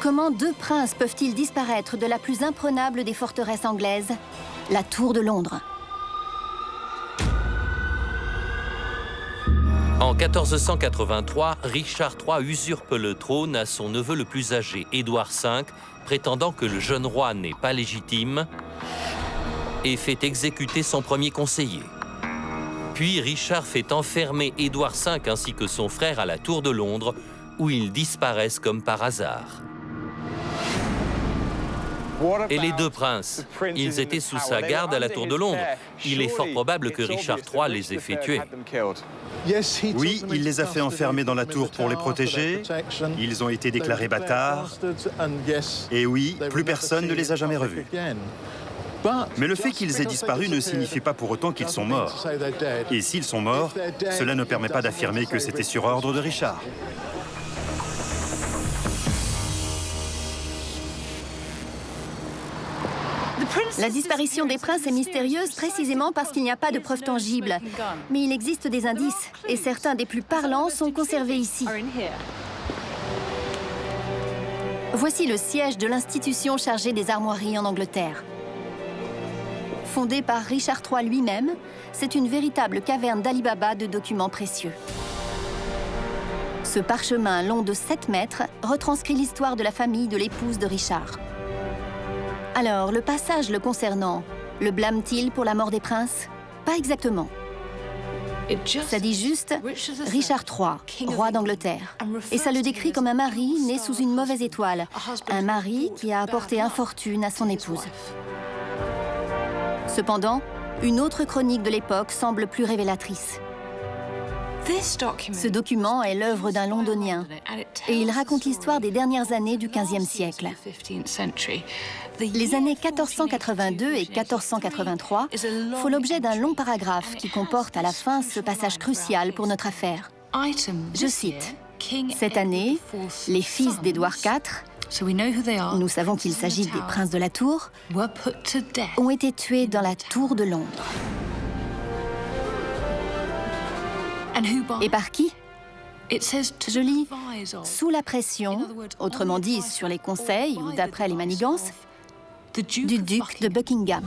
Comment deux princes peuvent-ils disparaître de la plus imprenable des forteresses anglaises, la Tour de Londres? En 1483, Richard III usurpe le trône à son neveu le plus âgé, Édouard V, prétendant que le jeune roi n'est pas légitime et fait exécuter son premier conseiller. Puis Richard fait enfermer Édouard V ainsi que son frère à la Tour de Londres, où ils disparaissent comme par hasard. Et les deux princes, ils étaient sous sa garde à la Tour de Londres. Il est fort probable que Richard III les ait fait tuer. Oui, il les a fait enfermer dans la tour pour les protéger. Ils ont été déclarés bâtards. Et oui, plus personne ne les a jamais revus. Mais le fait qu'ils aient disparu ne signifie pas pour autant qu'ils sont morts. Et s'ils sont morts, cela ne permet pas d'affirmer que c'était sur ordre de Richard. La disparition des princes est mystérieuse précisément parce qu'il n'y a pas de preuves tangibles. Mais il existe des indices, et certains des plus parlants sont conservés ici. Voici le siège de l'institution chargée des armoiries en Angleterre. Fondée par Richard III lui-même, c'est une véritable caverne d'Ali Baba de documents précieux. Ce parchemin long de 7 mètres retranscrit l'histoire de la famille de l'épouse de Richard. Alors, le passage le concernant, le blâme-t-il pour la mort des princes? Pas exactement. Ça dit juste Richard III, roi d'Angleterre. Et ça le décrit comme un mari né sous une mauvaise étoile, un mari qui a apporté infortune à son épouse. Cependant, une autre chronique de l'époque semble plus révélatrice. Ce document est l'œuvre d'un Londonien et il raconte l'histoire des dernières années du XVe siècle. Les années 1482 et 1483 font l'objet d'un long paragraphe qui comporte à la fin ce passage crucial pour notre affaire. Je cite, « Cette année, les fils d'Édouard IV, nous savons qu'il s'agit des princes de la Tour, ont été tués dans la Tour de Londres. » Et par qui? Je lis « sous la pression », autrement dit sur les conseils ou d'après les manigances, du duc de Buckingham.